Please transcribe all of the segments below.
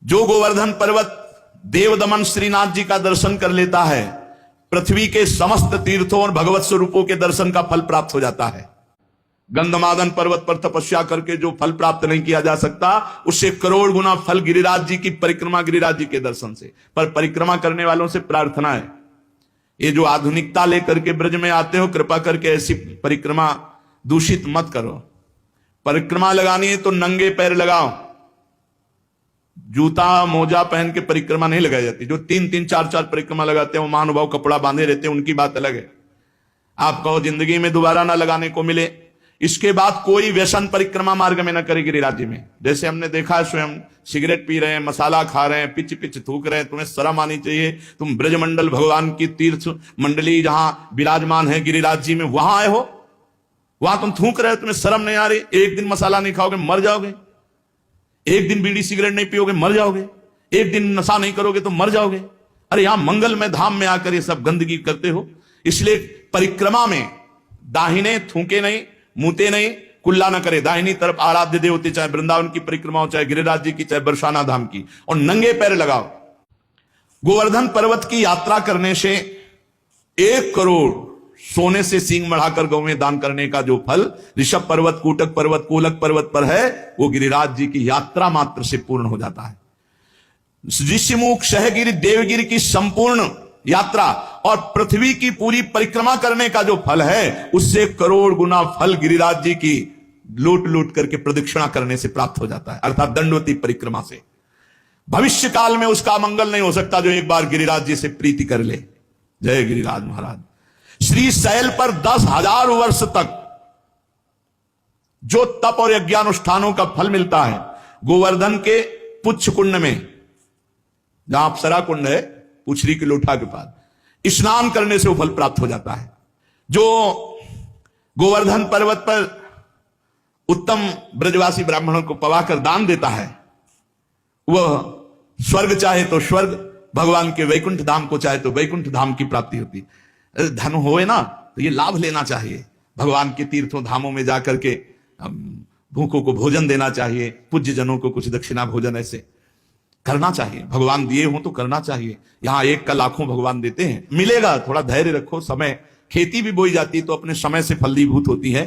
जो गोवर्धन पर्वत देवदमन श्रीनाथ जी का दर्शन कर लेता है, पृथ्वी के समस्त तीर्थों और भगवत स्वरूपों के दर्शन का फल प्राप्त हो जाता है। गंधमादन पर्वत पर तपस्या करके जो फल प्राप्त नहीं किया जा सकता, उससे करोड़ गुना फल गिरिराज जी की परिक्रमा, गिरिराज जी के दर्शन से। पर परिक्रमा करने वालों से प्रार्थना है, ये जो आधुनिकता लेकर के ब्रज में आते हो, कृपा करके ऐसी परिक्रमा दूषित मत करो। परिक्रमा लगानी है तो नंगे पैर लगाओ, जूता मोजा पहन के परिक्रमा नहीं लगाई जाती। जो 3-3, 4-4 परिक्रमा लगाते हैं वो महानुभाव कपड़ा बांधे रहते हैं, उनकी बात अलग है। आप कहो जिंदगी में दोबारा ना लगाने को मिले, इसके बाद कोई व्यसन परिक्रमा मार्ग में न करे गिरिराज जी में। जैसे हमने देखा है, स्वयं सिगरेट पी रहे हैं, मसाला खा रहे हैं, पिच पिच थूक रहे हैं, तुम्हें शर्म आनी चाहिए। तुम ब्रजमंडल भगवान की तीर्थ मंडली जहां विराजमान है गिरिराज जी में, वहां आए हो, वहां तुम थूक रहे हो, तुम्हें शर्म नहीं आ रही? एक दिन मसाला नहीं खाओगे मर जाओगे, एक दिन बीड़ी सिगरेट नहीं पियोगे मर जाओगे, एक दिन नशा नहीं करोगे तो मर जाओगे। अरे यहां मंगल में धाम में आकर ये सब गंदगी करते हो। इसलिए परिक्रमा में दाहिने थूके नहीं, मुंहते नहीं, कुल्ला न करे। दाहिनी तरफ आराध्य देवते, चाहे वृंदावन की परिक्रमा हो, चाहे गिरिराज जी की, चाहे बरसाना धाम की, और नंगे पैर लगाओ। गोवर्धन पर्वत की यात्रा करने से 1 करोड़ सोने से सींग बढ़ाकर गौ में दान करने का जो फल ऋषभ पर्वत, कूटक पर्वत, कोलक पर्वत पर है, वो गिरिराज जी की यात्रा मात्र से पूर्ण हो जाता है। ऋषिमुख, सहगिरि, देवगिरि की संपूर्ण यात्रा और पृथ्वी की पूरी परिक्रमा करने का जो फल है, उससे करोड़ गुना फल गिरिराज जी की लूट लूट करके प्रदक्षिणा करने से प्राप्त हो जाता है, अर्थात दंडवती परिक्रमा से। भविष्य काल में उसका मंगल नहीं हो सकता जो एक बार गिरिराज जी से प्रीति कर ले। जय गिरिराज महाराज। श्री शैल पर 10,000 वर्ष तक जो तप और यज्ञानुष्ठानों का फल मिलता है, गोवर्धन के पुच्छ कुंड में, जहां अप्सरा कुंड है, पुछरी की लोठा के पास, स्नान करने से वो फल प्राप्त हो जाता है। जो गोवर्धन पर्वत पर उत्तम ब्रजवासी ब्राह्मणों को पवाकर दान देता है, वह स्वर्ग चाहे तो स्वर्ग, भगवान के वैकुंठ धाम को चाहे तो वैकुंठ धाम की प्राप्ति होती। धन होए ना तो ये लाभ लेना चाहिए, भगवान के तीर्थों धामों में जाकर के भूखों को भोजन देना चाहिए, पूज्य जनों को कुछ दक्षिणा भोजन ऐसे करना चाहिए। भगवान दिए हो तो करना चाहिए। यहां 1 का लाखों भगवान देते हैं, मिलेगा, थोड़ा धैर्य रखो। समय, खेती भी बोई जाती है तो अपने समय से फलीभूत होती है।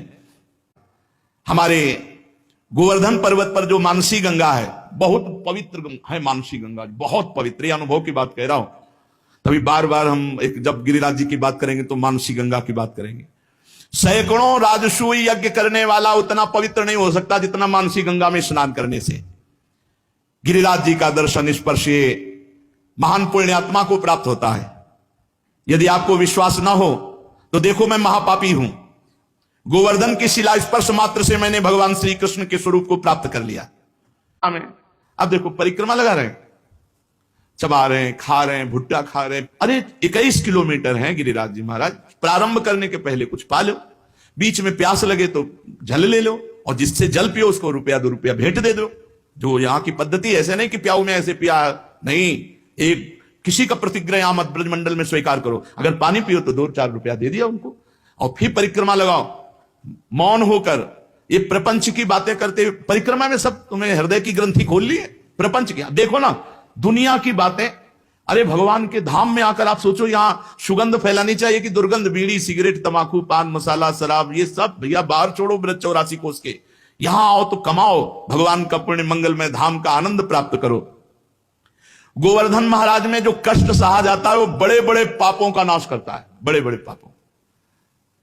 हमारे गोवर्धन पर्वत पर जो मानसी गंगा है, बहुत पवित्र है मानसी गंगा, बहुत पवित्र। अनुभव की बात कह रहा हूं, तभी बार बार हम जब गिरिराज जी की बात करेंगे तो मानसी गंगा की बात करेंगे। सैकड़ों राजसूय यज्ञ करने वाला उतना पवित्र नहीं हो सकता जितना मानसी गंगा में स्नान करने से गिरिराज जी का दर्शन स्पर्श महान पुण्यात्मा को प्राप्त होता है। यदि आपको विश्वास ना हो तो देखो, मैं महापापी हूं, गोवर्धन की शिला स्पर्श मात्र से मैंने भगवान श्री कृष्ण के स्वरूप को प्राप्त कर लिया। अब देखो परिक्रमा लगा रहे हैं, चबा रहे हैं, खा रहे हैं, भुट्टा खा रहे हैं। अरे 21 किलोमीटर है गिरिराज जी महाराज। प्रारंभ करने के पहले कुछ पा लो, बीच में प्यास लगे तो जल ले लो, और जिससे जल पियो उसको ₹1-2 भेंट दे दो। जो यहाँ की पद्धति ऐसे नहीं कि प्याऊ में ऐसे पिया नहीं, एक किसी का प्रतिग्रह यहां मत ब्रजमंडल में स्वीकार करो। अगर पानी पियो तो ₹2-4 दे दिया उनको, और फिर परिक्रमा लगाओ मौन होकर। ये प्रपंच की बातें करते हुए परिक्रमा में सब तुम्हें हृदय की ग्रंथि खोल ली है। प्रपंच की देखो ना, दुनिया की बातें। अरे भगवान के धाम में आकर आप सोचो, यहां सुगंध फैलानी चाहिए कि दुर्गंध? बीड़ी, सिगरेट, तंबाकू, पान मसाला, शराब, ये सब भैया बाहर छोड़ो ब्रज 84 कोस के। यहां आओ तो कमाओ, भगवान का पुण्य मंगल में धाम का आनंद प्राप्त करो। गोवर्धन महाराज में जो कष्ट सहा जाता है वो बड़े बड़े पापों का नाश करता है, बड़े बड़े पापों।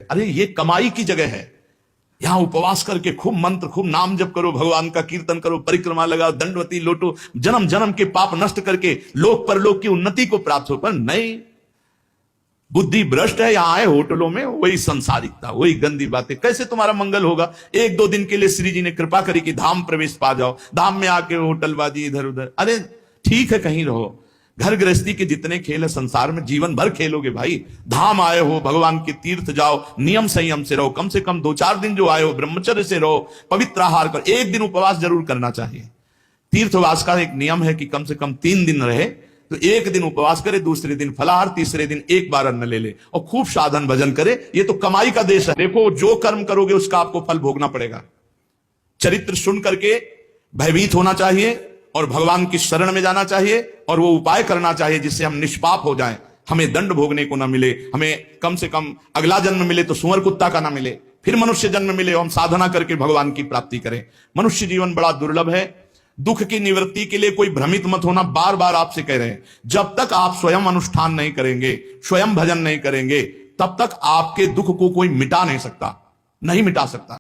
अरे ये कमाई की जगह है। यहां उपवास करके खूब मंत्र, खूब नाम जप करो, भगवान का कीर्तन करो, परिक्रमा लगाओ, दंडवती लोटो, जन्म जन्म के पाप नष्ट करके लोक परलोक की उन्नति को प्राप्त हो। पर नहीं, बुद्धि भ्रष्ट है। यहां आए होटलों में वही संसारिकता, वही गंदी बातें। कैसे तुम्हारा मंगल होगा? 1-2 दिन के लिए श्री जी ने कृपा करी कि धाम प्रवेश पा जाओ, धाम में आके होटलबाजी इधर उधर। अरे ठीक है, कहीं रहो। घर गृहस्थी के जितने खेल है संसार में, जीवन भर खेलोगे भाई। धाम आए हो, भगवान के तीर्थ जाओ, नियम संयम से रहो। कम से कम 2-4 दिन जो आए हो ब्रह्मचर्य से रहो, पवित्र आहार कर। 1 दिन उपवास जरूर करना चाहिए। तीर्थवास का एक नियम है कि कम से कम 3 दिन रहे तो 1 दिन उपवास करे, दूसरे दिन फलाहार, तीसरे दिन 1 बार अन्न ले ले, और खूब साधन भजन करे। ये तो कमाई का देश है। देखो, जो कर्म करोगे उसका आपको फल भोगना पड़ेगा। चरित्र सुन करके भयभीत होना चाहिए, और भगवान की शरण में जाना चाहिए और वो उपाय करना चाहिए जिससे हम निष्पाप हो जाएं, हमें दंड भोगने को ना मिले, हमें कम से कम अगला जन्म मिले तो सुअर कुत्ता का ना मिले, फिर मनुष्य जन्म मिले और हम साधना करके भगवान की प्राप्ति करें। मनुष्य जीवन बड़ा दुर्लभ है। दुख की निवृत्ति के लिए कोई भ्रमित मत होना, बार बार आपसे कह रहे हैं। जब तक आप स्वयं अनुष्ठान नहीं करेंगे, स्वयं भजन नहीं करेंगे, तब तक आपके दुख को कोई मिटा नहीं सकता, नहीं मिटा सकता।